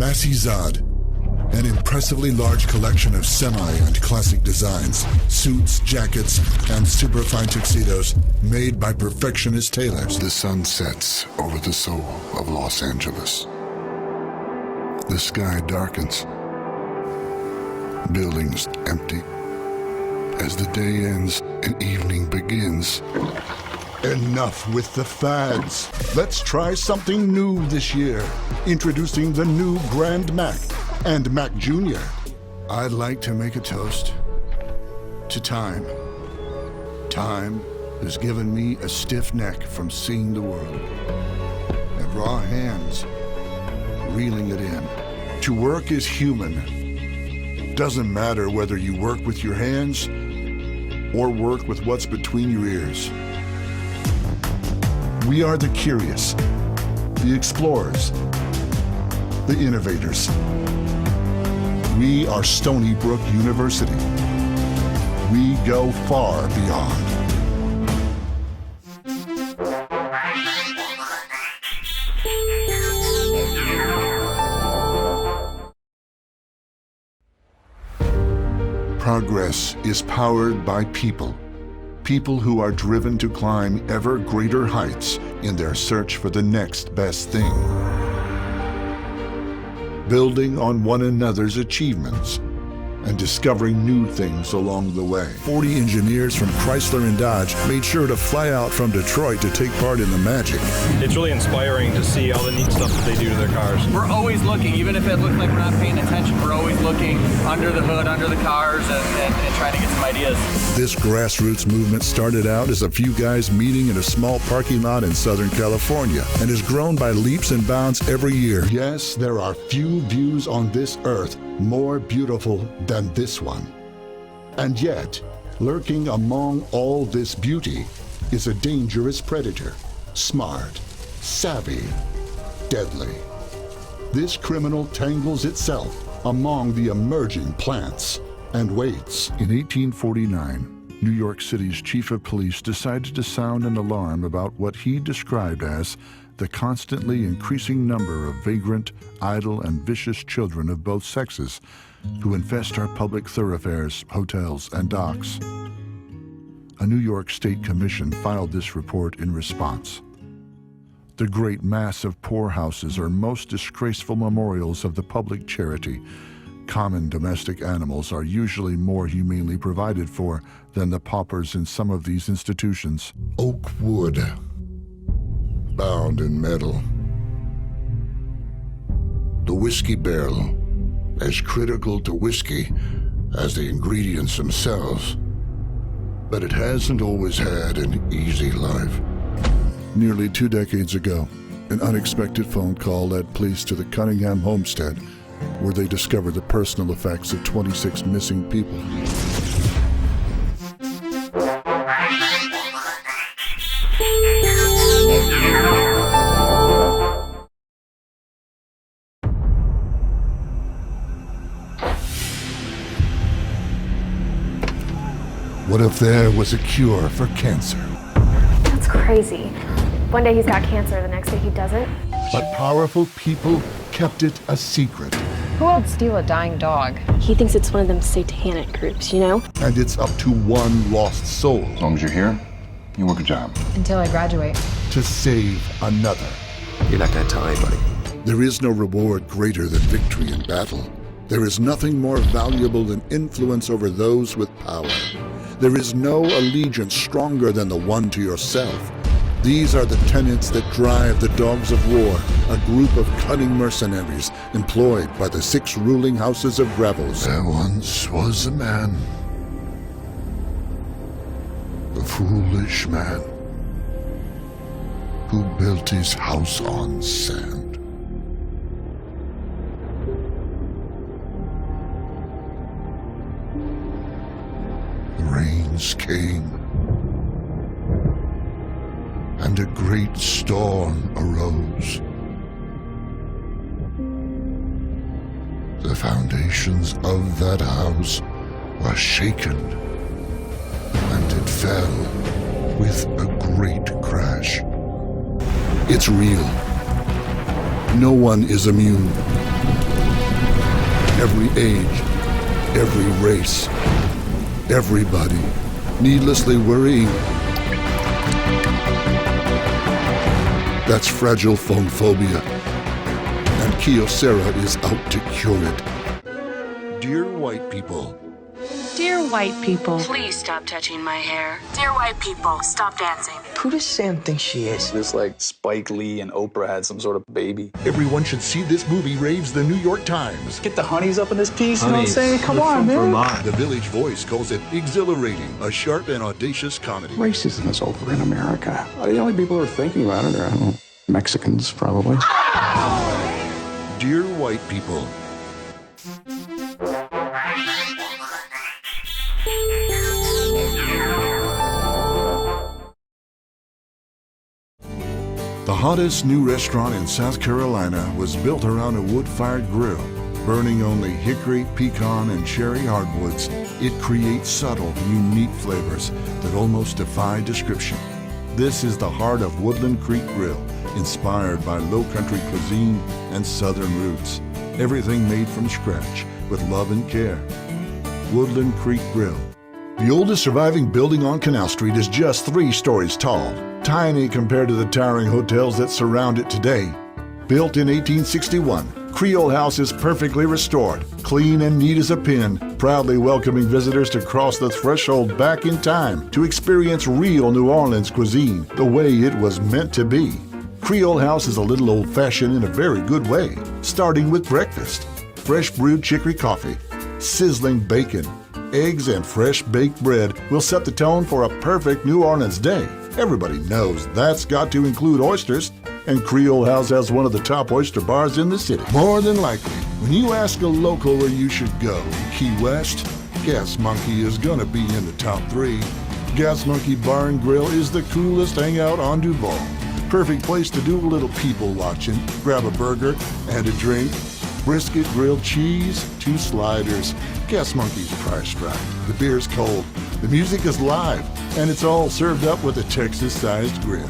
Merge1, an impressively large collection of semi and classic designs, suits, jackets, and superfine tuxedos made by perfectionist tailors. The sun sets over the soul of Los Angeles. The sky darkens. Buildings empty. As the day ends and evening begins. Enough with the fads. Let's try something new this year. Introducing the new Grand Mac and Mac Jr. I'd like to make a toast to time. Time has given me a stiff neck from seeing the world, and raw hands reeling it in. To work is human. Doesn't matter whether you work with your hands or work with what's between your ears. We are the curious, the explorers, the innovators. We are Stony Brook University. We go far beyond. Progress is powered by people. People who are driven to climb ever greater heights in their search for the next best thing. Building on one another's achievements and discovering new things along the way. 40 engineers from Chrysler and Dodge made sure to fly out from Detroit to take part in the magic. It's really inspiring to see all the neat stuff that they do to their cars. We're always looking, even if it looks like we're not paying attention, we're always looking under the hood, under the cars, and trying to get some ideas. This grassroots movement started out as a few guys meeting in a small parking lot in Southern California and has grown by leaps and bounds every year. Yes, there are few views on this earth more beautiful than this one. And yet, lurking among all this beauty is a dangerous predator. Smart, savvy, deadly. This criminal tangles itself among the emerging plants and waits. In 1849, New York City's chief of police decided to sound an alarm about what he described as the constantly increasing number of vagrant, idle, and vicious children of both sexes who infest our public thoroughfares, hotels, and docks. A New York State Commission filed this report in response. The great mass of poorhouses are most disgraceful memorials of the public charity. Common domestic animals are usually more humanely provided for than the paupers in some of these institutions. Oak wood, bound in metal. The whiskey barrel, as critical to whiskey as the ingredients themselves. But it hasn't always had an easy life. Nearly 2 decades ago, an unexpected phone call led police to the Cunningham homestead, where they discovered the personal effects of 26 missing people. What if there was a cure for cancer? That's crazy. One day he's got cancer, the next day he doesn't. But powerful people kept it a secret. Who would steal a dying dog? He thinks it's one of them satanic groups, you know? And it's up to one lost soul As long as you're here, you work a job. Until I graduate. to save another. You're not gonna tell anybody. There is no reward greater than victory in battle. There is nothing more valuable than influence over those with power. There is no allegiance stronger than the one to yourself. These are the tenets that drive the Dogs of War, a group of cunning mercenaries employed by the 6 ruling houses of rebels. There once was a man, a foolish man, who built his house on sand. The rains came, and a great storm arose. The foundations of that house were shaken, and it fell with a great crash. It's real. No one is immune. Every age, every race, everybody needlessly worrying. That's fragile phone phobia, and Kyocera is out to cure it. Dear white people, Dear white people, Please stop touching my hair. Dear white people, stop dancing. Who does Sam think she is? This like Spike Lee and Oprah had some sort of baby. everyone should see this movie, raves the New York Times. Get the honeys up in this piece, you know what I'm saying? Come on, man. The Village Voice calls it exhilarating, a sharp and audacious comedy. Racism is over in America. The only people who are thinking about it are, I don't know, Mexicans, probably. Dear white people, the hottest new restaurant in South Carolina was built around a wood-fired grill. Burning only hickory, pecan, and cherry hardwoods, it creates subtle, unique flavors that almost defy description. This is the heart of Woodland Creek Grill, inspired by low-country cuisine and southern roots. Everything made from scratch with love and care. Woodland Creek Grill. The oldest surviving building on Canal Street is just 3 stories tall, tiny compared to the towering hotels that surround it today. Built in 1861, Creole House is perfectly restored, clean and neat as a pin, proudly welcoming visitors to cross the threshold back in time to experience real New Orleans cuisine the way it was meant to be. Creole House is a little old-fashioned in a very good way, starting with breakfast. Fresh brewed chicory coffee, sizzling bacon, eggs, and fresh baked bread will set the tone for a perfect New Orleans day. Everybody knows that's got to include oysters, and Creole House has one of the top oyster bars in the city. More than likely, when you ask a local where you should go in Key West, Gas Monkey is gonna be in the top 3. Gas Monkey Bar and Grill is the coolest hangout on Duval. Perfect place to do a little people watching, grab a burger and a drink, brisket, grilled cheese, 2 sliders. Gas Monkey's priced right. The beer's cold, the music is live, and it's all served up with a Texas-sized grill.